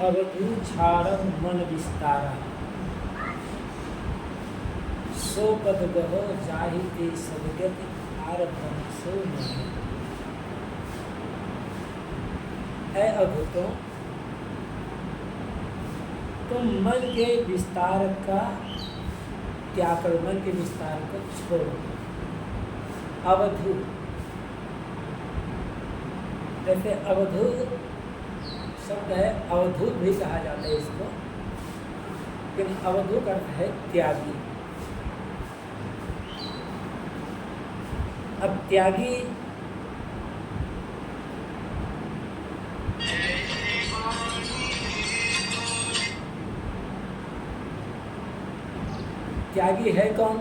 अवधू छाड़म मन विस्तारा, सो पद गहो जाहि ते सदगति आरभम सो नहीं। है अद्भुतों, तुम मन के विस्तार का त्याग करो, मन के विस्तार को छोड़ो। अवधू, जैसे अवधूत शब्द है, अवधूत भी कहा जाता है इसको, लेकिन अवधूत का अर्थ है त्यागी। अब त्यागी त्यागी है कौन?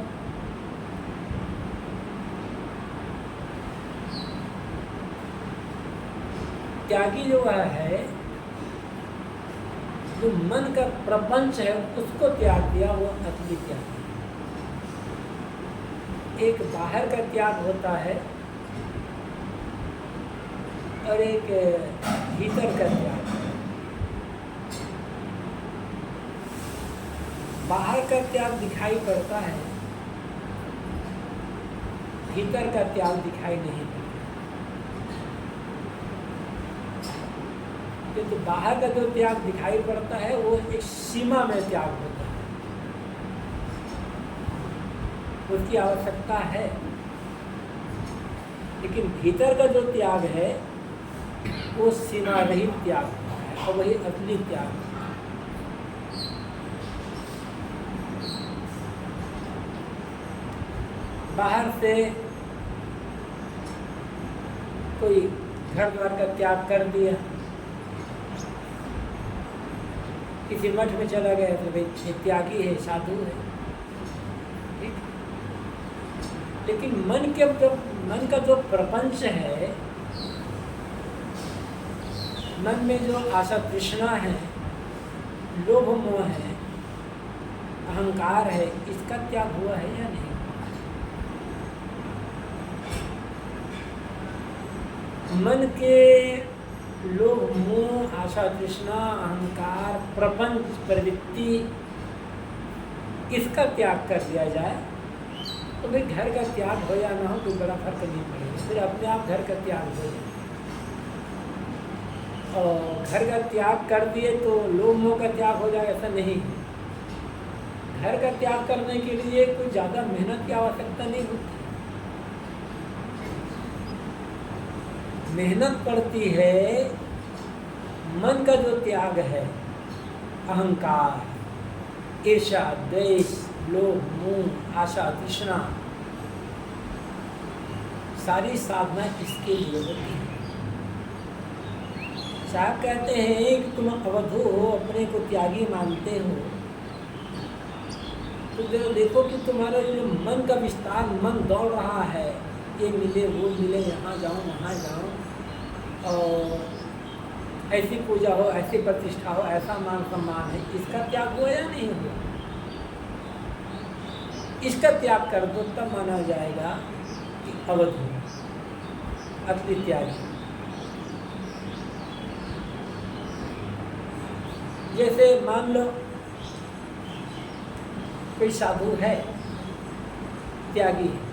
त्यागी जो है, जो मन का प्रपंच है उसको त्याग दिया, वो असली त्यागी। एक बाहर का त्याग होता है और एक भीतर का त्याग। बाहर का त्याग दिखाई पड़ता है, भीतर का त्याग दिखाई नहीं पड़ता। तो बाहर का जो त्याग दिखाई पड़ता है वो एक सीमा में त्याग होता है, उसकी आवश्यकता है। लेकिन भीतर का जो त्याग है वो सीमा रहित त्याग होता है, और वही असली त्याग है। बाहर से कोई घर द्वार का त्याग कर दिया, किसी मठ में चला गया तो भाई ये त्यागी है, साधु है, ठीक। लेकिन मन का जो प्रपंच है, मन में जो आशा तृष्णा है, लोभ मोह है, अहंकार है, इसका त्याग हुआ है या नहीं? मन के लोभ मोह आशा तृष्णा अहंकार प्रपंच प्रवृत्ति, इसका त्याग कर दिया जाए तो भाई घर का त्याग हो या ना हो कोई बड़ा फर्क नहीं पड़ेगा, फिर अपने आप घर का त्याग हो जाए। और घर का त्याग कर दिए तो लोभ मोह का त्याग हो जाए, ऐसा नहीं है। घर का त्याग करने के लिए कोई ज़्यादा मेहनत की आवश्यकता नहीं होती, मेहनत पड़ती है मन का जो त्याग है, अहंकार, ईर्ष्या, द्वेष, लोभ मोह आशा तृष्णा, सारी साधना इसके लिए होती है। साहब कहते हैं कि तुम अवधू हो, अपने को त्यागी मानते हो, तो जरा देखो कि तुम्हारा जो मन का विस्तार, मन दौड़ रहा है, ये मिले वो मिले, यहाँ जाऊँ वहाँ जाऊँ, और ऐसी पूजा हो, ऐसी प्रतिष्ठा हो, ऐसा मान सम्मान है, इसका त्याग हुआ या नहीं हुआ? इसका त्याग कर दो तब माना जाएगा कि अवधू, असली त्यागी। जैसे मान लो कोई साधु है, त्यागी है।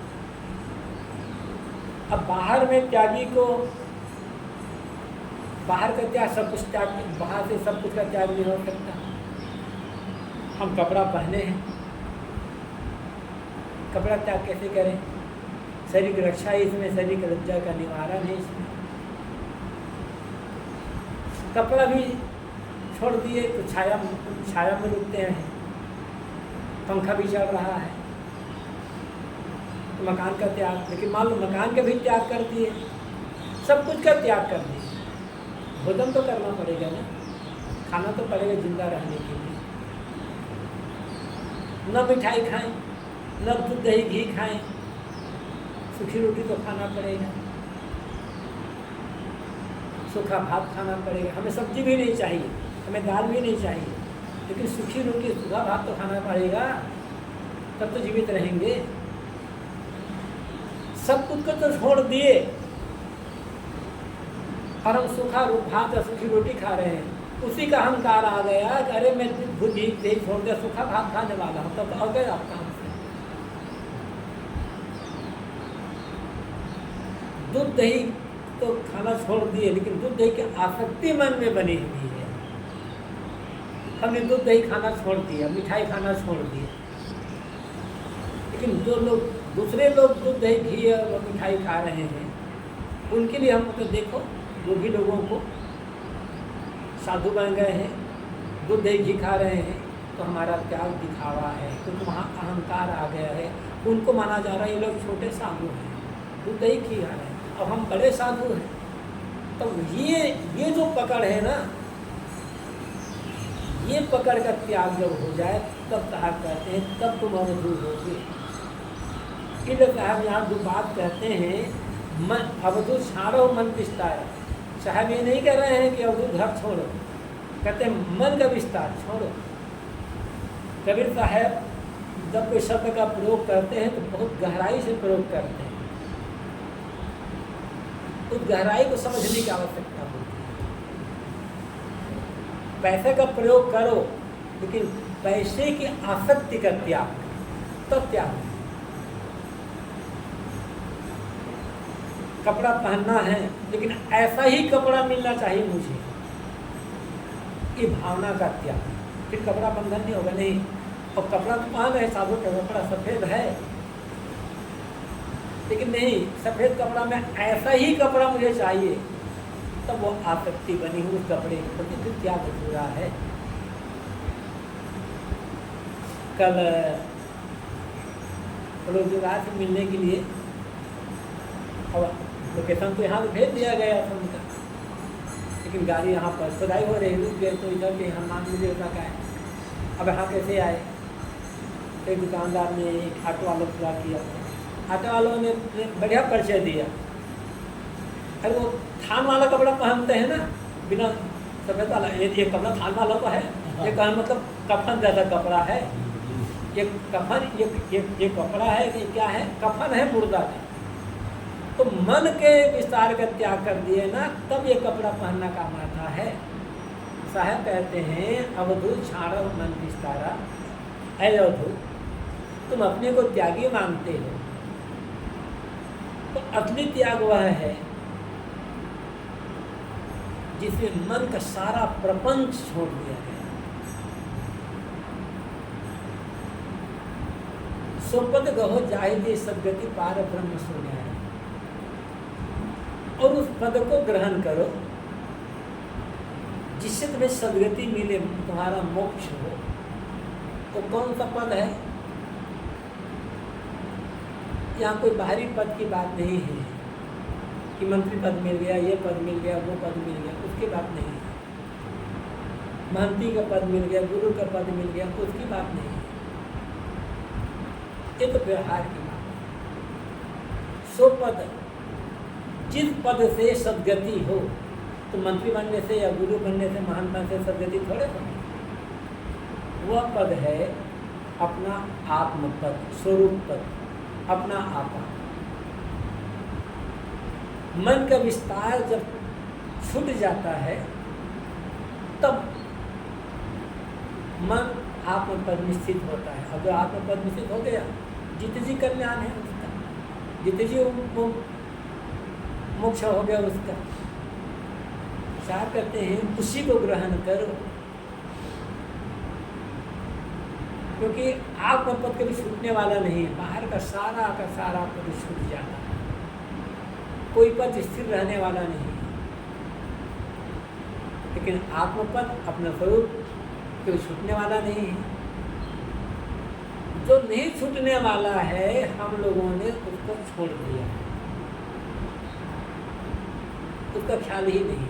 अब बाहर में त्यागी को, बाहर का त्याग सब कुछ त्याग, बाहर से सब कुछ का त्याग नहीं हो सकता। हम कपड़ा पहने हैं, कपड़ा त्याग कैसे करें? शरीर की रक्षा है इसमें, शरीर की लज्जा का निवारण है इसमें। कपड़ा भी छोड़ दिए तो छाया में रुकते हैं, पंखा भी चल रहा है, तो मकान का त्याग। लेकिन मान लो मकान का भी त्याग कर दिए, सब कुछ का त्याग कर दिए, भोजन तो करना पड़ेगा ना, खाना तो पड़ेगा जिंदा रहने के लिए। न मिठाई खाएं, न दूध दही घी खाएं, सूखी रोटी तो खाना पड़ेगा, सूखा भात खाना पड़ेगा। हमें सब्जी भी नहीं चाहिए, हमें दाल भी नहीं चाहिए, लेकिन सूखी रोटी सूखा भात तो खाना पड़ेगा, तब तो जीवित रहेंगे। सब कुछ को तो छोड़ दिए और हम सूखा भात या सूखी रोटी खा रहे हैं, उसी का अहंकार आ गया कि अरे मैं भुजी दही छोड़ दिया, सूखा भात खाने वाला हूँ, तब तो गए आप काम से। दूध दही तो खाना छोड़ दिए, लेकिन दूध दही की आसक्ति मन में बनी हुई है। हमने दूध दही खाना छोड़ दिया, मिठाई खाना छोड़ दिया, लेकिन जो लोग दूसरे लोग दूध दही घी और मिठाई खा रहे हैं, उनके लिए हम तो देखो, वो भी लोगों को साधु बन गए हैं, दूध दही घी खा रहे हैं, तो हमारा त्याग दिखावा है, क्योंकि वहाँ अहंकार आ गया है। उनको माना जा रहा है ये लोग छोटे साधु हैं, दूध दही खी खा रहे हैं, अब हम बड़े साधु हैं। तो ये जो पकड़ है ना, ये पकड़ का त्याग जब हो जाए तब कहा कहते हैं तब तुम अवधूत होगे। इसलिए साहब यहाँ जो बात कहते हैं, मन अवधूत छाड़ो मन विस्तार। साहब ये नहीं कह रहे हैं कि अवधूत घर छोड़ो, कहते हैं मन का विस्तार छोड़ो। कबीर साहब जब कोई शब्द का प्रयोग करते हैं तो बहुत गहराई से प्रयोग करते हैं, उस गहराई को समझने की आवश्यकता होती है। पैसे का प्रयोग करो, लेकिन पैसे की आसक्ति का त्याग, तब त्याग। कपड़ा पहनना है, लेकिन ऐसा ही कपड़ा मिलना चाहिए मुझे, ये भावना का त्याग, फिर कपड़ा बंधन नहीं होगा। नहीं, और कपड़ा तो पहन है, साधु का कपड़ा सफ़ेद है, लेकिन नहीं, सफ़ेद कपड़ा में ऐसा ही कपड़ा मुझे चाहिए, तब वो आसक्ति बनी हुई उस कपड़े के प्रति, फिर त्याग पूरा है। कल रोजगार से मिलने के लिए, और लोकेशन तो यहाँ से भेज दिया गया था उनका, लेकिन गाड़ी यहाँ पर खुदाई हो रही, रुक गए तो इधर के हनुमान मंदिर तक आए। अब यहाँ कैसे आए? एक दुकानदार ने एक ऑटो वालों को किया, ऑटो वालों ने बढ़िया परिचय दिया। अरे वो थान वाला कपड़ा पहनते हैं ना, बिना सफ़ेद वाला, ये कपड़ा थान वाला तो है, ये कहना मतलब कफन जैसा कपड़ा है, ये कफन, ये कपड़ा है, ये क्या है? कफन है मुर्दा का। तो मन के विस्तार का त्याग कर दिए ना, तब ये कपड़ा पहनना काम आता है। साहब कहते हैं अवधूत छाड़ो मन विस्तारा। ऐ अवधूत, तुम अपने को त्यागी मानते हो, तो असली त्याग वह है जिसमें मन का सारा प्रपंच छोड़ दिया गया। सोपद गहो जाहिदे सदगति पार ब्रह्म सोन्या, और उस पद को ग्रहण करो जिससे तुम्हें सदगति मिले, तुम्हारा मोक्ष हो। तो कौन सा पद है? यहाँ कोई बाहरी पद की बात नहीं है कि मंत्री पद मिल गया, ये पद मिल गया, वो पद मिल गया, उसकी बात नहीं है। महंती का पद मिल गया, गुरु का पद मिल गया, उसकी बात नहीं है। ये तो व्यवहार की बात है। सो पद, जिस पद से सदगति हो, तो मंत्री बनने से या गुरु बनने से, महान बनने से सदगति थोड़े होगी। वह पद है अपना आत्म पद, स्वरूप पद, अपना आपा। मन का विस्तार जब छूट जाता है, तब मन आत्म पद निश्चित होता है। अब जो आत्म पद निश्चित हो गया, जित जी कल्याण है उसका, जित जी मोक्ष हो गया उसका। क्या कहते हैं? उसी को ग्रहण करो, क्योंकि आत्म पद कभी छूटने वाला नहीं है। बाहर का सारा पद छूट जाता है, कोई पद स्थिर रहने वाला नहीं है। लेकिन आत्मपद अपना स्वरूप कोई छूटने वाला नहीं है। जो नहीं छूटने वाला है, हम लोगों ने उसको छोड़ दिया, उसका ख्याल ही नहीं।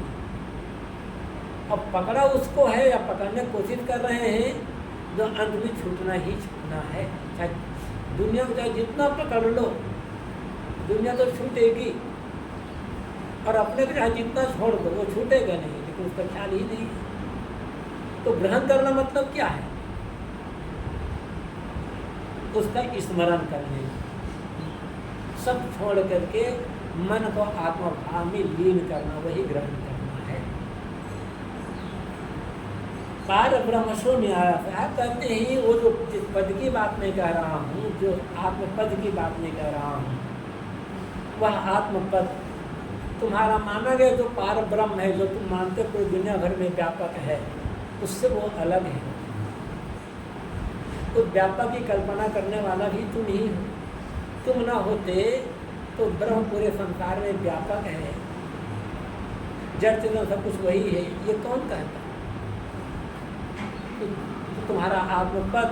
अब पकड़ा उसको है या पकड़ने की कोशिश कर रहे हैं, जो अंत में छूटना ही छूटना है। चाहे दुनिया को चाहे जितना पकड़ लो, दुनिया तो छूटेगी, और अपने को चाहे जितना छोड़ दो वो छूटेगा नहीं, लेकिन उसका ख्याल ही नहीं है। तो ग्रहण करना मतलब क्या है? उसका स्मरण करने, सब छोड़ करके मन को आत्मभाव में लीन करना, वही ग्रहण करना है। पार ब्रह्म शून्य आप कहते हैं वो जो जिस पद की बात मैं कह रहा हूँ, जो आत्मपद की बात मैं कह रहा हूँ, वह आत्मपद तुम्हारा माना गया जो पार ब्रह्म है, जो तुम मानते पूरी दुनिया भर में व्यापक है, उससे वो अलग है। उस व्यापक की कल्पना करने वाला भी तुम ही हो। तुम ना होते तो ब्रह्म पूरे संसार में व्यापक है, जड़ चेतन सब कुछ वही है, ये कौन कहता? तो तुम्हारा आत्मपद,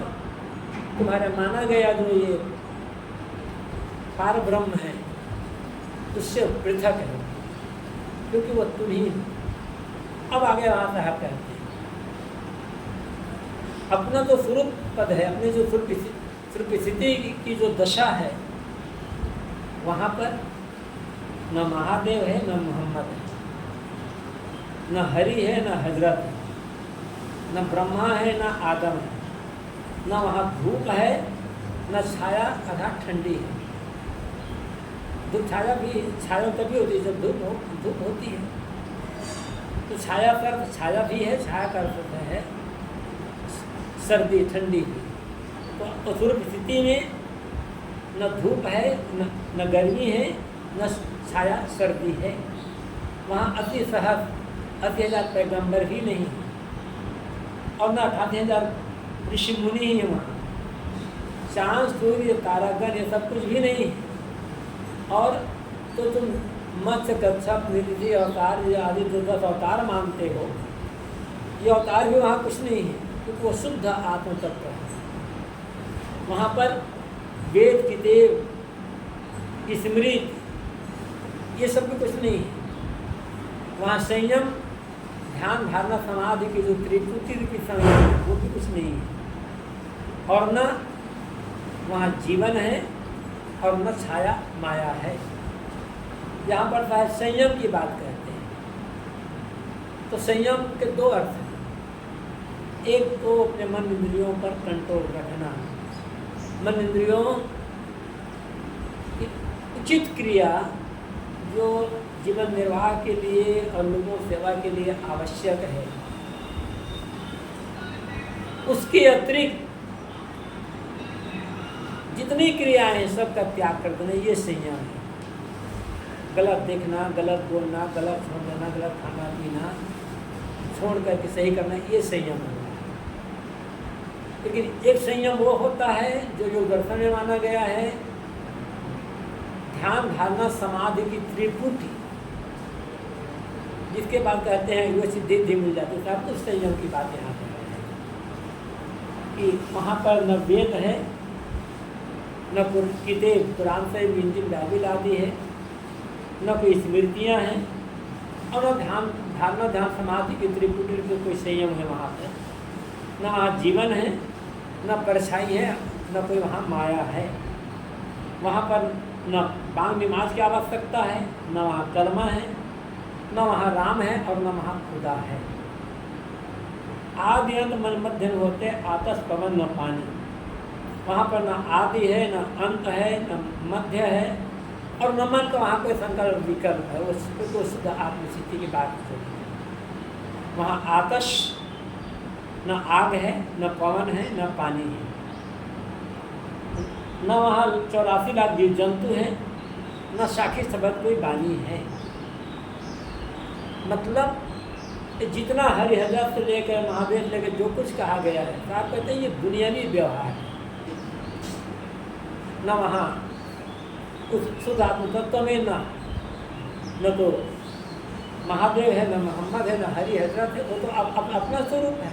तुम्हारा माना गया जो ये पार ब्रह्म है, उससे पृथक है, क्योंकि वो तुम ही। अब आगे वहाँ साहब कहते हैं अपना जो स्वरूप पद है, अपने जो स्वरूप स्थिति की जो दशा है, वहाँ पर न महादेव है, न मोहम्मद है, न हरि है, न हजरत है, न ब्रह्मा है, न आदम है, न वहाँ धूप है, न छाया अर्थात ठंडी है। धूप छाया भी, छाया तभी होती है जब धूप होती है। तो छाया का अर्थ छाया भी है, छाया का अर्थ है सर्दी ठंडी भी। तो स्वरूप स्थिति में न धूप है, न गर्मी है, न छाया सर्दी है। वहाँ 80,000 पैगंबर भी नहीं है, और न 88,000 ऋषि मुनि ही है। वहाँ चांद सूर्य तारागण ये सब कुछ भी नहीं है। और तो तुम मत्स्य कच्छप निधि अवतार ये आदि जो 10 अवतार मानते हो, ये अवतार भी वहाँ कुछ नहीं है, क्योंकि वो शुद्ध आत्म तत्व है। वहाँ पर वेद किताब स्मृति ये सब भी कुछ नहीं है। वहाँ संयम ध्यान धारणा समाधि की जो त्रिपुटी रूपी संयम है, वो भी कुछ नहीं है। और न वहाँ जीवन है, और न छाया माया है। यहाँ पर शायद संयम की बात कहते हैं। तो संयम के दो अर्थ हैं। एक तो अपने मन इंद्रियों पर कंट्रोल रखना, मन इंद्रियों की उचित क्रिया जो जीवन निर्वाह के लिए और लोगों सेवा के लिए आवश्यक है, उसके अतिरिक्त जितनी क्रियाएं हैं सबका त्याग कर देना, ये संयम है। गलत देखना, गलत बोलना, गलत छोड़ देना, गलत खाना पीना छोड़ करके सही करना, ये संयम है। लेकिन एक संयम वो होता है जो योग दर्शन में माना गया है, ध्यान धारणा समाधि की त्रिपुटी, जिसके बाद कहते हैं वो सिद्धि मिल जाती है। सब कुछ संयम की बात यहाँ पर है कि वहाँ पर न वेद है, न किताब कुरान से इंजिल बाइबिल आदि है, न कोई स्मृतियाँ हैं, और न ध्यान धारणा ध्यान समाधि की त्रिपुटी के कोई संयम है वहाँ पर। न वहाँ जीवन है, न परछाई है, न कोई वहाँ माया है। वहाँ पर न बांग नमाज की आवश्यकता है, न वहाँ कलमा है, न वहाँ राम है, और न वहाँ खुदा है। आदि अंत मन मध्यम होते आतस पवन न पानी। वहाँ पर न आदि है, न अंत है, न मध्य है, और न मन का वहाँ कोई संकल्प विकल्प है। वो शुद्ध आत्मस्थिति की बात है। वहाँ आतश न आग है, न पवन है, न पानी है, न वहाँ 84 लाख जीव जंतु हैं, न साखी शब्द कोई वाणी है। मतलब जितना हरिहर से लेकर महादेव से लेकर जो कुछ कहा गया है, तो आप कहते हैं ये दुनियावी व्यवहार है। न वहाँ उस शुद्ध आत्म तत्व में न तो महादेव है, न मोहम्मद है, न हरि हजरत है। वो तो अपना स्वरूप है।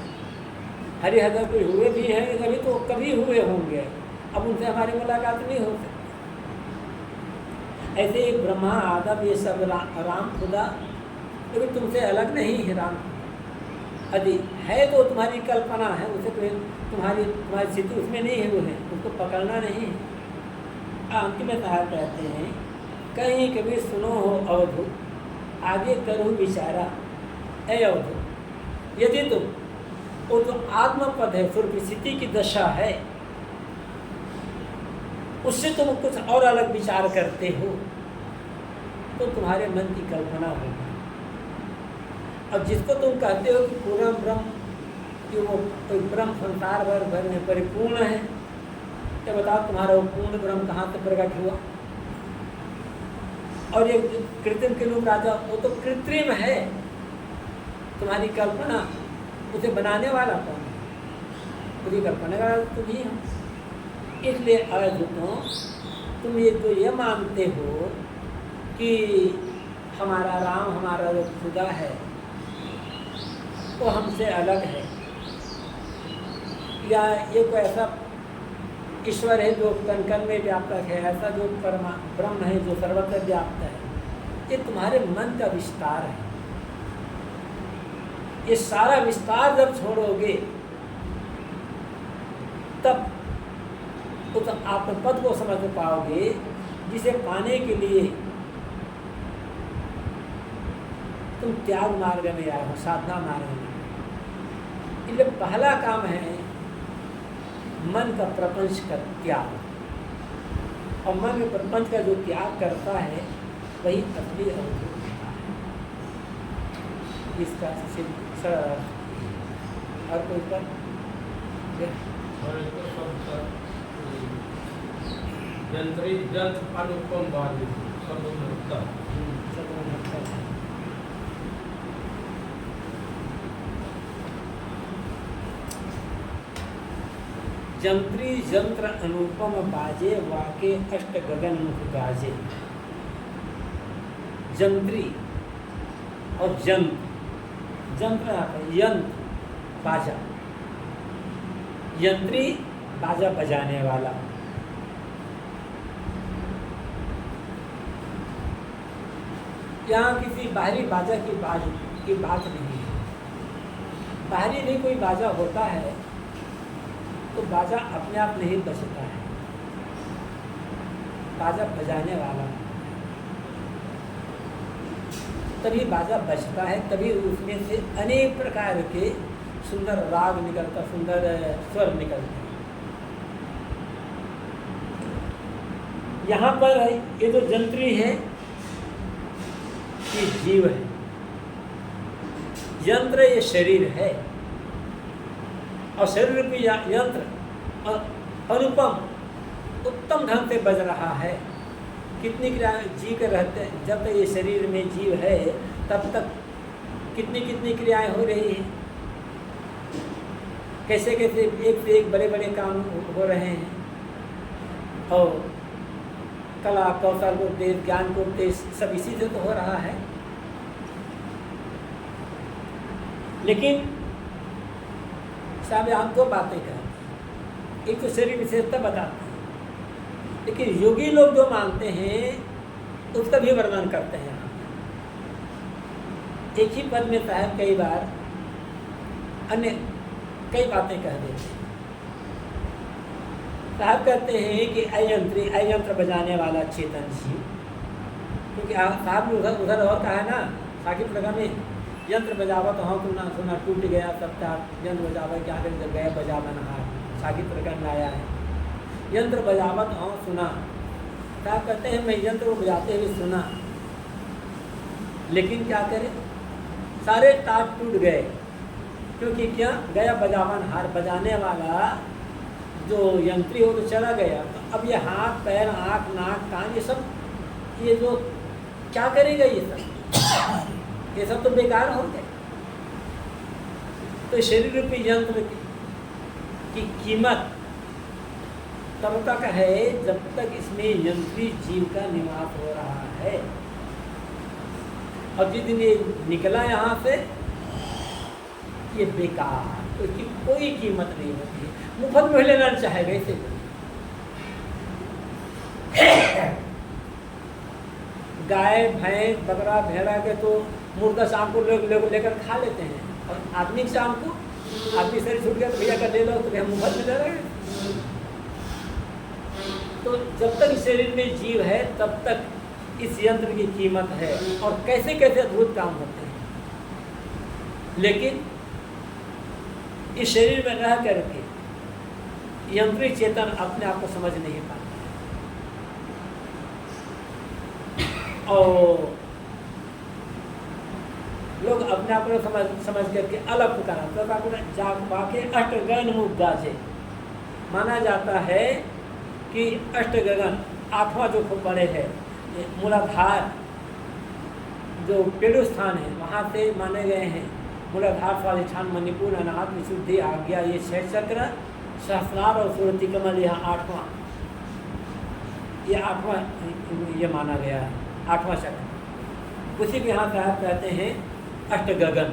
हरि हजरत कोई हुए भी हैं, कभी तो कभी हुए होंगे, अब उनसे हमारी मुलाकात नहीं हो सकती। ऐसे ही ब्रह्मा आदम ये सब राम खुदा, लेकिन तुमसे अलग नहीं है। राम यदि है तो तुम्हारी कल्पना है, उसे तुम्हारी स्थिति उसमें नहीं है, वो है, उसको पकड़ना नहीं है। अंत में साहब कहते हैं, कहीं कभी सुनो हो अवधु, आगे करो विचारा ए अवधु। यदि तुम वो जो आत्मपद है, स्वरूप स्थिति की दशा है, उससे तुम कुछ और अलग विचार करते हो, तो तुम्हारे मन की कल्पना होगी। अब जिसको तुम कहते हो कि पूर्ण ब्रह्म कि वो कोई ब्रह्म संसार भर में परिपूर्ण है, तो बताओ तुम्हारा वो पूर्ण ब्रह्म कहाँ से प्रकट हुआ? और ये कृत्रिम के रूप राजा, वो तो कृत्रिम है, तुम्हारी कल्पना, उसे बनाने वाला कौन है? पूरी कल्पना वाला तुम ही हो। इसलिए अद्भुतों, तुम ये तो ये मानते हो कि हमारा राम, हमारा जो खुदा है वो हमसे अलग है, या ये कोई ऐसा ईश्वर है जो कण कण में व्यापक है, ऐसा जो परमा ब्रह्म है जो सर्वत्र व्याप्त है, ये तुम्हारे मन का विस्तार है। ये सारा विस्तार जब छोड़ोगे तब उस आत्मपद को समझ पाओगे, जिसे पाने के लिए तुम त्याग मार्ग में आए हो, साधना मार्ग में। इसलिए पहला काम है मन का प्रपंच का त्याग, और मन के प्रपंच का जो त्याग करता है वही असली अवधूत होता है। इसका सरल और कोई पर अनुपम बाजी जंत्री जंत्र अनुपम बाजे, वाके अष्ट गगन मुख गाजे। जंत्री और जंत्र, जंत्र आता है यंत्र, बाजा, यंत्री बाजा बजाने वाला। यहाँ किसी बाहरी बाजा की बात नहीं है। बाहरी नहीं कोई बाजा होता है तो बाजा अपने आप नहीं बजता है, बाजा बजाने वाला तभी बाजा बजता है, तभी उसमें से अनेक प्रकार के सुंदर राग निकलता, सुंदर स्वर निकलते हैं। यहाँ पर ये जो जंत्री है ये जीव है, यंत्र ये शरीर है, और शरीर रूपी यंत्र अनुपम उत्तम ढंग से बज रहा है। कितनी क्रिया जी के रहते, जब तक ये शरीर में जीव है तब तक कितनी कितनी क्रियाएं हो रही हैं, कैसे कैसे एक से एक बड़े बड़े काम हो रहे हैं, और कला कौशल को उपदेश, ज्ञान को उपदेश, सब इसी से तो हो रहा है। लेकिन साहब हम दो बातें कहते हैं, एक तो शरीर विशेषता बताते हैं, लेकिन योगी लोग जो मानते हैं उसका भी वर्णन करते हैं। एक ही पद में साहब कई बार अन्य कई बातें कह देते हैं। साहब कहते हैं कि अयंत्र बजाने वाला चेतन जीव, क्योंकि साहब ने उधर और कहा है ना, साकिब लगा में यंत्र बजावत हाँ तुम ना सुना, टूट गया सबका यंत्र बजावत क्या कर जब गया बजावन हार, साकिब प्रकार में आया है। यंत्र बजावत हाँ सुना, साहब कहते हैं मैं यंत्र को बजाते हुए सुना, लेकिन क्या करे, सारे तार टूट गए, क्योंकि क्या गया बजावन हार, बजाने वाला जो यंत्री हो तो चला गया। तो अब ये हाथ पैर आँख नाक कान ये सब, ये जो क्या करेगा ये सब तो बेकार हो गए। तो शरीर रूपी यंत्र की कीमत तब तक है जब तक इसमें यंत्री जीव का निवास हो रहा है, और जिस दिन ये निकला यहाँ से ये बेकार, तो इसकी कोई कीमत नहीं होती है। मुफ्त में लेना चाहे वैसे गाय भैंस बकरा भेड़ा के तो मुर्गा शाम को लेकर खा लेते हैं, और आदमी शाम को आदमी शरीर छूट गया तो भैया का ले लो, तो भैया मुफ्त में ले रहे। तो जब तक शरीर में जीव है तब तक इस यंत्र की कीमत है, और कैसे कैसे अद्भुत काम होते हैं। लेकिन इस शरीर में रह करके यंत्री चेतन अपने आप को समझ नहीं पाता है। और लोग अपने आप को समझ करके अलग पुकारा तो जागवा के अष्ट गगन मुख गाजे। माना जाता है कि अष्ट गगन 8वां जो खूब बड़े है, मूलाधार जो पेड़ु स्थान है वहाँ से माने गए हैं। मूलाधार स्वाधिष्ठान मणिपुर अनाहत विशुद्धि आज्ञा ये 6 चक्र, सहस्रार और सुरति कमल यहाँ 8वां, ये 8वां ये माना गया है, 8वां चक्र। उसी के यहाँ साहब कहते हैं अष्ट गगन।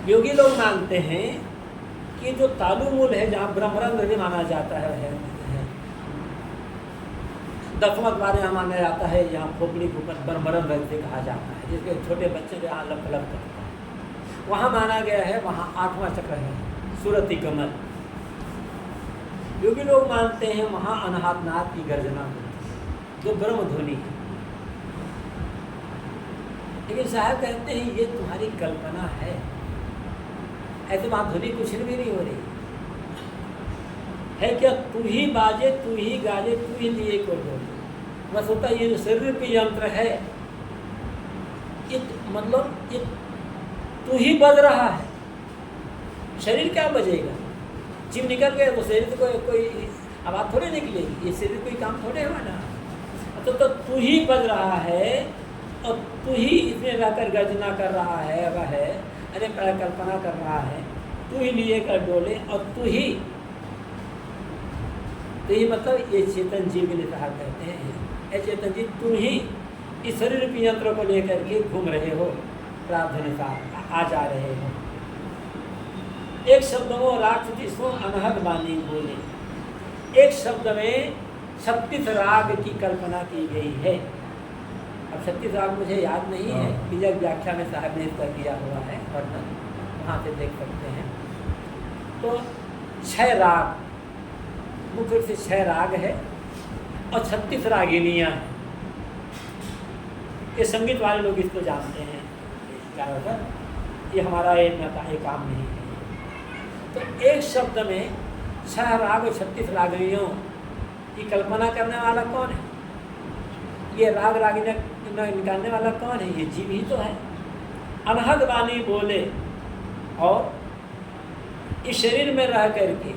योगी लोग मानते हैं कि जो तालु मूल है जहाँ ब्रह्मरंध्र भी माना जाता है 10वां द्वार यहाँ माना जाता है, यहाँ खोपड़ी ऊपर ब्रह्मरंध्र से कहा जाता है, जिसके छोटे बच्चे जो यहाँ लप करते हैं वहाँ माना गया है, वहाँ 8वां चक्र है सुरति कमल। योगी लोग मानते हैं वहाँ अनाहत नाद की गर्जना होती है जो ब्रह्म ध्वनि है। लेकिन साहब कहते हैं ये तुम्हारी कल्पना है, ऐसे वहाँ ध्वनि कुछ भी नहीं हो रही है। क्या तू ही बाजे, तू ही गाजे, तू ही दिए को बोले। बस होता ये जो शरीर की यंत्र है, मतलब ये तू ही बज रहा है, शरीर क्या बजेगा? जीव निकल गया तो शरीर को कोई आवाज़ थोड़ी निकलेगी, ये शरीर कोई काम थोड़े हुआ ना। तो तू ही बज रहा है और तू ही इसमें रहकर गर्जना कर रहा है, वह है अरे कल्पना कर रहा है, तू ही लिए कर डोले और तू ही। तो ये मतलब ये चेतन जीव के लिए कहा कहते हैं, ऐ चेतन जीव तुम ही इस शरीर के यंत्र को लेकर के घूम रहे हो, प्रार्थना आ जा रहे हो। एक शब्द में राक्षसी सो अनहद बानी बोले, एक शब्द में 36 राग की कल्पना की गई है। अब 36 राग मुझे याद नहीं है, बिजक व्याख्या में साहब ने इसका किया हुआ है वर्णन, वहाँ से देख सकते हैं। तो 6 राग, मुख्य रूप से 6 राग है और 36 रागिनियाँ हैं। ये संगीत वाले लोग इसको जानते हैं, ज़्यादातर ये हमारा ये काम नहीं है। तो एक शब्द में 6 राग और 36 रागिनियों की कल्पना करने वाला कौन है? ये राग रागिनियाँ निकालने वाला कौन है? ये जीव ही तो है। अनहद वाणी बोले और इस शरीर में रह करके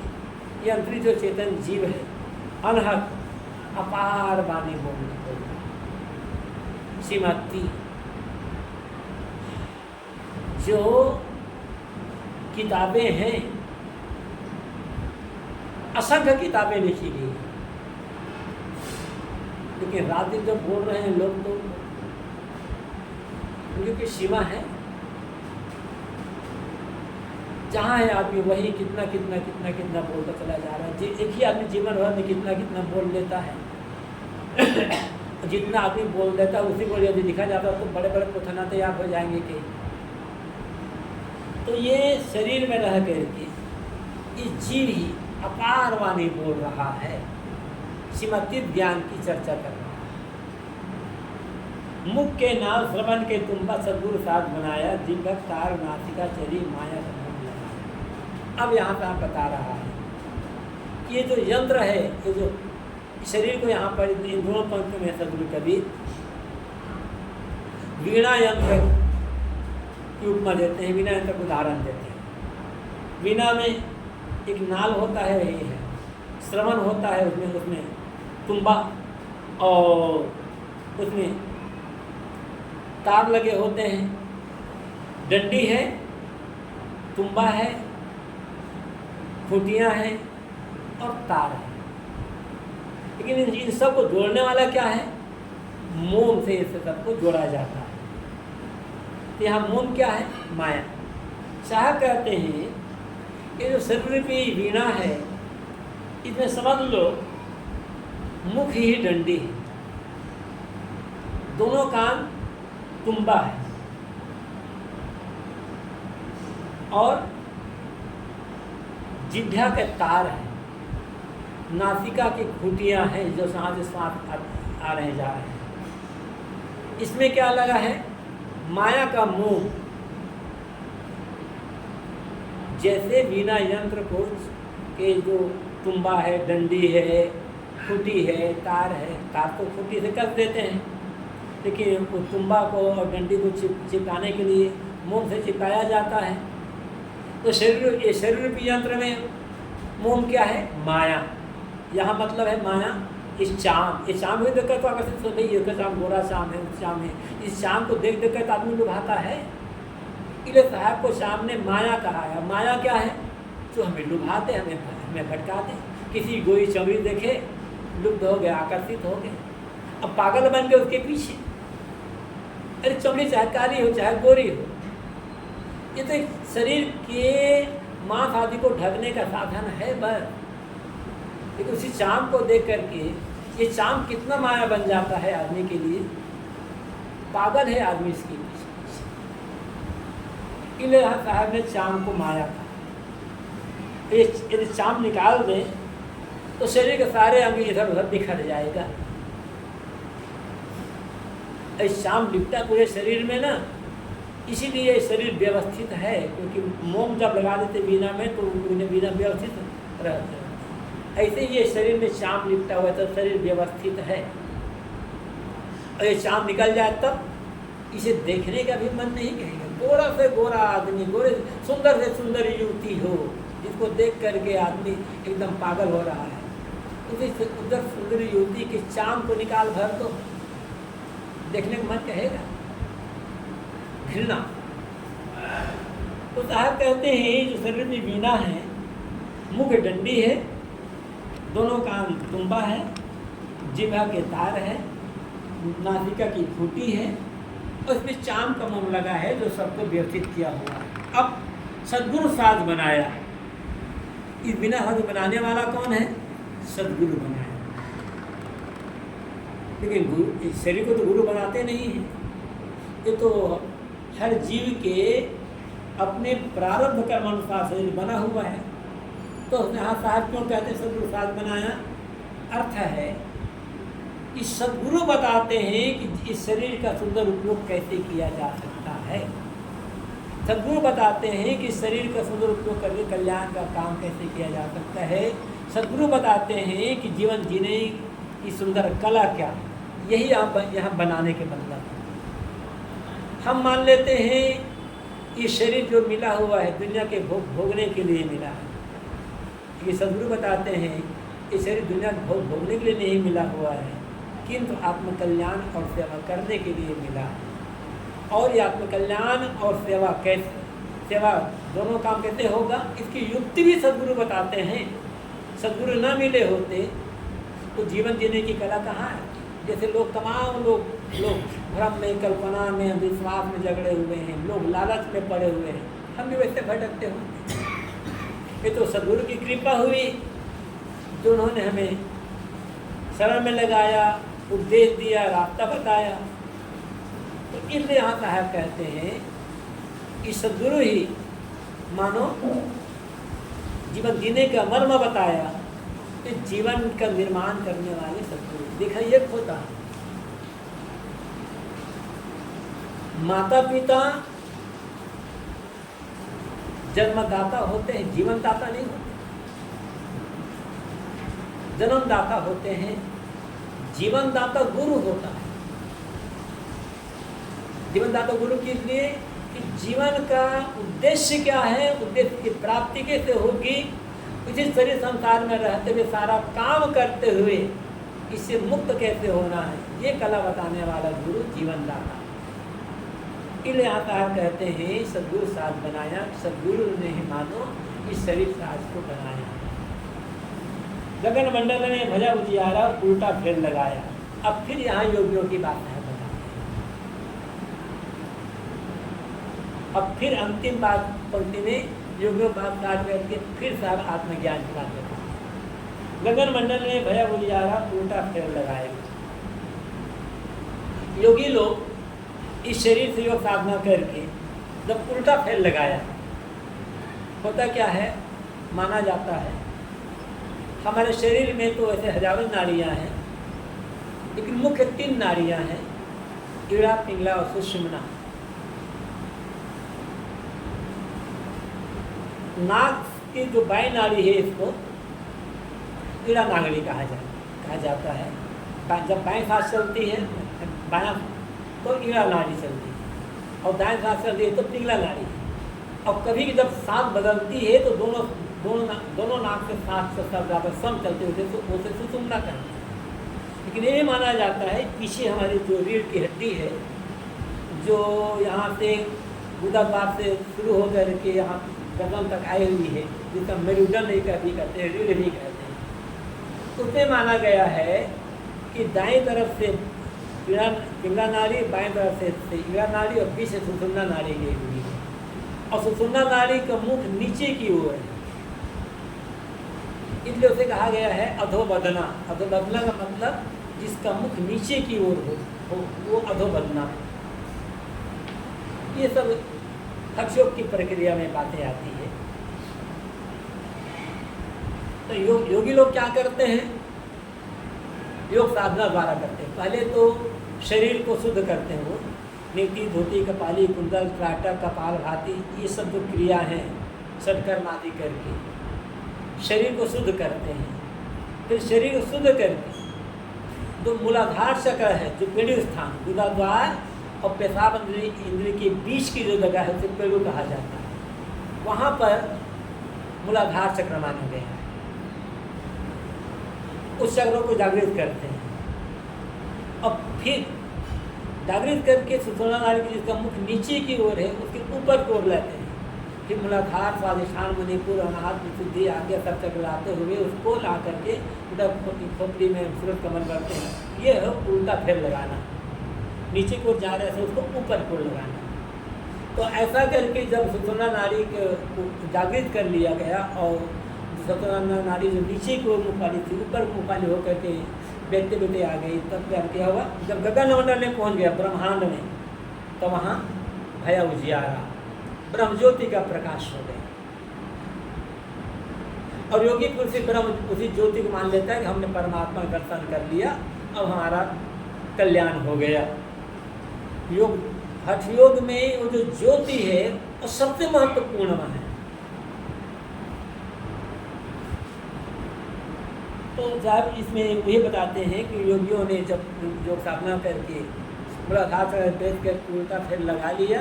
ये अंतरिक्ष जो चेतन जीव है अनहद अपार वाणी बोले, श्रीमती जो किताबें हैं, असंख्य किताबें लिखी गई, लेकिन रात दिन जब बोल रहे हैं लोग तो उनकी सीमा है। जहाँ है आदमी वही कितना कितना कितना कितना बोलता चला जा रहा है। एक ही आदमी जीवन भर में कितना कितना बोल लेता है। जितना आदमी बोल देता है उसी को यदि लिखा जाता है तो बड़े बड़े कथना तैयार हो जाएंगे कि। तो ये शरीर में रह करके ये जीव ही अपार वाणी बोल रहा है, श्रीमती ज्ञान की चर्चा कर रहा है। मुख के नाम श्रवण के तुम्बा सदगुरु साथ बनाया, जिनका तार नासिका चरी माया संबंध लगाया। अब यहाँ पर बता रहा है कि ये जो यंत्र है, ये जो शरीर को यहाँ पर इन दोनों पंक्तियों में सदगुरु कबीर वीणा यंत्र की उपमा देते हैं, वीणा यंत्र को उदाहरण देते हैं। वीणा में एक नाल होता है, यही है, श्रवण होता है, उसमें तुम्बा और उसमें तार लगे होते हैं, डंडी है, तुम्बा है, खूंटियाँ हैं और तार है। लेकिन इन सब को जोड़ने वाला क्या है? मोम से इस सबको जोड़ा जाता है। तो यहाँ मोम क्या है? माया। साहब कहते हैं ये जो शरीर की वीणा है, इसमें समझ लो मुख ही डंडी है, दोनों कान तुम्बा है और जिह्वा के तार है, नासिका की खूंटियाँ हैं जो सांस सांस आ रहे जा रहे हैं। इसमें क्या लगा है? माया का मोह। जैसे वीणा यंत्र को के जो तुम्बा है, डंडी है, खूंटी है, तार है, तार को खूंटी से कस देते हैं, लेकिन वो तुम्बा को और डंडी को चिपकाने के लिए मोम से चिपकाया जाता है। तो शरीर रूपी यंत्र में मोम क्या है? माया। यहाँ मतलब है माया। इस चाम, ये चाम भी देखकर तो आकर्षित हो गई, ये चाम गोरा चाम है, उस चाम है। इस चाम को देख कर तो आदमी लुभाता है। इसलिए साहब को चाम ने माया कहा है। माया क्या है? जो हमें लुभाते, हमें भटकाते। किसी गोरी चमड़ी देखे लुप्त हो गए, आकर्षित हो गए, अब पागल बन गए उसके पीछे। अरे चमड़ी चाहे काली हो चाहे गोरी हो, ये तो एक शरीर के मांस आदि को ढकने का साधन है बस। लेकिन उसी चाम को देख करके ये चाम कितना माया बन जाता है आदमी के लिए। पागल है आदमी इसके पीछे। इसलिए साहब ने चाम को माया कहा। यदि चाम निकाल दें तो शरीर के सारे अंग इधर उधर बिखर जाएगा। चाम लिपटा पूरे शरीर में ना, इसीलिए शरीर व्यवस्थित है। क्योंकि मोम जब लगा देते बीना में तो बीना व्यवस्थित रहते हैं। ऐसे ये शरीर में चाम लिपटा हुआ तो शरीर व्यवस्थित है। और ये चाम निकल जाए तब इसे देखने का भी मन नहीं कहेगा। गोरा से गोरा आदमी, गोरे सुंदर से सुंदर युवती हो, जिसको देख करके आदमी एकदम पागल हो रहा है, उसी उधर सुंदर युवती के चाम को निकाल भर दो, देखने का मन कहेगा? घृणा। तो साहब कहते हैं जो शरीर में वीणा है, मुख डंडी है, दोनों कान तुम्बा है, जिह्वा के तार है, नासिका की खूंटी है, और उसमें चाम का मोम लगा है जो सबको व्यवस्थित किया हुआ है। अब सद्गुरु साध बनाया। इस बिना साध बनाने वाला कौन है? सद्गुरु बनाया। लेकिन गुरु, इस शरीर को तो गुरु बनाते नहीं हैं। ये तो हर जीव के अपने प्रारब्ध कर्म अनुसार शरीर बना हुआ है। तो यहाँ साहब क्यों कहते हैं सद्गुरु साध बनाया? अर्थ है कि सद्गुरु बताते हैं कि इस शरीर का सुंदर उपयोग कैसे किया जा सकता है। सद्गुरु बताते हैं कि शरीर का सुंदर उपयोग करके कल्याण का काम कैसे किया जा सकता है। सद्गुरु बताते हैं कि जीवन जीने की सुंदर कला क्या, यही यहाँ बनाने के मतलब। हम मान लेते हैं ये शरीर जो मिला हुआ है दुनिया के भोगने के लिए मिला है। ये सद्गुरु बताते हैं ये शरीर दुनिया के भोगने के लिए नहीं मिला हुआ है, किंतु आत्मकल्याण और सेवा करने के लिए मिला है। और ये आत्मकल्याण और सेवा कैसे, सेवा दोनों काम कैसे होगा, इसकी युक्ति भी सद्गुरु बताते हैं। सद्गुरु न मिले होते तो जीवन जीने की कला कहाँ है? जैसे लोग तमाम लोग भ्रम में, कल्पना में, विश्वास में जगड़े हुए हैं, लोग लालच में पड़े हुए हैं, हम भी वैसे भटकते होंगे। ये तो सद्गुरु की कृपा हुई जो उन्होंने हमें शरण में लगाया, उपदेश दिया, रास्ता बताया। तो इसलिए यहाँ साहब कहते हैं कि सद्गुरु ही मानो जीवन जीने का मर्म बताया, कि जीवन का निर्माण करने वाले सद्गुरु। देखा ये होता माता पिता जन्मदाता होते हैं, जीवनदाता नहीं होते। जन्मदाता होते हैं, जीवनदाता गुरु होता है। जीवनदाता गुरु के लिए कि जीवन का उद्देश्य क्या है, उद्देश्य की प्राप्ति कैसे होगी, इसी शरीर संसार में रहते हुए सारा काम करते हुए इससे मुक्त कैसे होना है, ये कला बताने वाला गुरु जीवनदाता। इसलिए आता कहते हैं सद्गुरु साध बनाया। सद्गुरु ने ही मानो इस शरीर साज को बनाया। गगन मंडल ने भजा उजियारा, उल्टा फेर लगाया। अब फिर यहाँ योगियों की बात है बताते हैं। अब फिर अंतिम बात पंक्ति में योगियों बात काट करके फिर साहब आत्मज्ञान की बात बताते हैं। गगन मंडल ने भया उजियारा, उल्टा फेर लगाया। योगी लोग इस शरीर से योग साधना करके जब उल्टा फेर लगाया, होता क्या है, माना जाता है हमारे शरीर में तो ऐसे हजारों नाड़ियाँ हैं, लेकिन मुख्य 3 नाड़ियाँ हैं, ईड़ा, पिंगला और सुषुम्ना। नाक की जो बाई नाड़ी है इसको ईड़ा नागड़ी कहा जाता है। जब बाएं सांस चलती है, बायां तो ईड़ा नाड़ी चलती है, और दाएं सांस चल रही है तो पिंगला नाड़ी। और कभी भी जब सांस बदलती है तो दोनों नाक से सांस से सब ज़्यादा सम चलते होते तो उसे सुषुम्ना कहते हैं। लेकिन ये माना जाता है पीछे हमारी जो रीढ़ की हड्डी है, जो यहाँ से गुदाद्वार से शुरू होकर के यहाँ गर्दन तक आई हुई है, जिसका मेरुदंड भी कहते हैं, रीढ़ भी कहते हैं, उसमें माना गया है कि दाएं तरफ से पिंगला नाड़ी, बाएं तरफ से ईड़ा नाड़ी और बीच से सुषुम्ना नाड़ी गई हुई है। और सुषुम्ना नाड़ी का मुख नीचे की ओर है, इसलिए उसे कहा गया है अधोबदना। अधोबदना का मतलब जिसका मुख नीचे की ओर हो वो अधोबदना। ये सब हठयोग की प्रक्रिया में बातें आती है। तो योगी लोग क्या करते हैं? योग साधना द्वारा करते हैं। पहले तो शरीर को शुद्ध करते हैं, वो नीति, धोती, कपाली, कुंडल, त्राटक, कपाल भाती, ये सब जो क्रिया हैं षटकर्म आदि करके शरीर को शुद्ध करते हैं। फिर शरीर को शुद्ध करके जो मूलाधार चक्र है, जो पेड़ू स्थान, गुदाद्वार और पेशाब इंद्रिय के बीच की जो जगह है उसे पेड़ू कहा जाता है, वहाँ पर मूलाधार चक्र माना गया है। उस चक्रों को जागृत करते हैं और फिर जागृत करके सुषुम्ना नाड़ी की जिसका मुख नीचे की ओर है उसके ऊपर की ओर लेते हैं। फिर मूलाधार, स्वादिष्ठान, मणिपुर, अनाहत, विशुद्धि आगे सब चक्र लाते हुए उसको ला करके खोपड़ी में सूरज कमल करते हैं। ये है उल्टा फेर लगाना, नीचे की ओर जा रहे थे उसको ऊपर की ओर लगाना। तो ऐसा करके जब सुषुम्ना नाड़ी को जागृत कर लिया गया और सुषुम्ना नाड़ी जो नीचे की ओर मुँह वाली थी ऊपर मुँह वाली होकर के बैठते बैठते आ गई, तब क्या किया हुआ? जब गगन मंडल में पहुँच गया ब्रह्मांड में, तो वहाँ भया उजियारा, ब्रह्मज्योति का प्रकाश हो गया। और योगी उसी ज्योति को मान लेता है कि हमने परमात्मा का दर्शन कर लिया, अब हमारा कल्याण हो गया। योग, हठ योग में वो जो ज्योति है वो सबसे महत्वपूर्ण है। तो साहब इसमें ये बताते हैं कि योगियों ने जब योग साधना करके मूलाधार से बैठ कर उल्टा फेर लगा लिया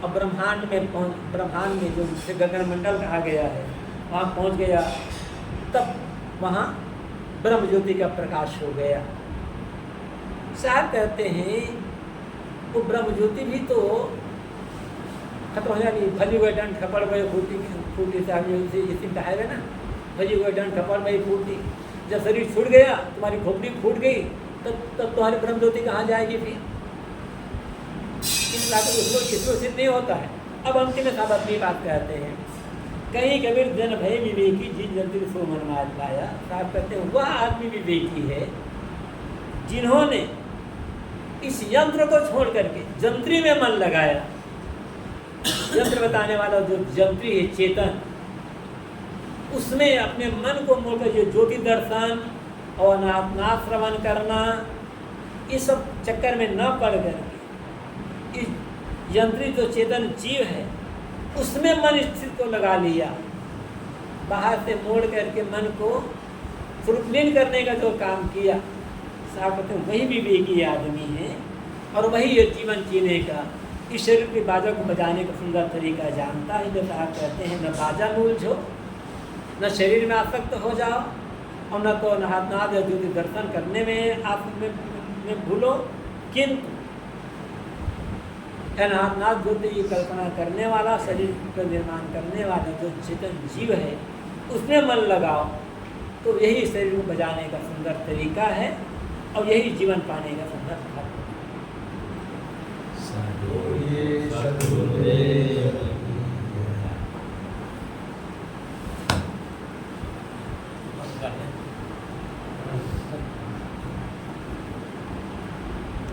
और ब्रह्मांड में जो जिसे गगन मंडल कहा गया है वहाँ पहुँच गया, तब वहाँ ब्रह्म ज्योति का प्रकाश हो गया। साहब कहते हैं वो ब्रह्म ज्योति भी तो खत्म हो जाएगी। फली हुए डंड खपड़ गए फूटी साहब इसी कहेगा ना, फली हुए डंड खपड़ गई फूटी। जब शरीर छूट गया, तुम्हारी खोपड़ी फूट गई, तब तुम्हारी ब्रह्म ज्योति कहाँ जाएगी? फिर इस बात इसमें सिद्ध नहीं होता है। अब अंतिम में साहब अपनी बात कहते हैं, कहीं कबीर जन भय विवेकी जिन जंत्री सो मन मार पाया। साहब कहते हैं वह आदमी विवेकी है जिन्होंने इस यंत्र को छोड़ करके जंत्री में मन लगाया। यंत्र बताने वाला जो जंत्री है चेतन, उसमें अपने मन को मोड़कर जो ज्योति दर्शन और नाथ श्रवण करना, इस सब चक्कर में न पड़ करके इस यंत्री जो चेतन जीव है उसमें मन स्थित को लगा लिया। बाहर से मोड़ करके मन को फ्रुटलीन करने का जो काम किया, साहब कहते हैं वही विवेकी आदमी है और वही ये जीवन जीने का, इस शरीर की बाजा को बजाने का सुंदर तरीका जानता है। जो साहब कहते हैं न बाजा में उलझो, न शरीर में आसक्त हो जाओ और न तो नाथ या ज्योति दर्शन करने में आप में भूलो, किंतु नाथ ज्योति की कल्पना करने वाला, शरीर का निर्माण करने वाला जो चेतन जीव है उसमें मन लगाओ। तो यही शरीर को बजाने का सुंदर तरीका है और यही जीवन पाने का सुंदर है।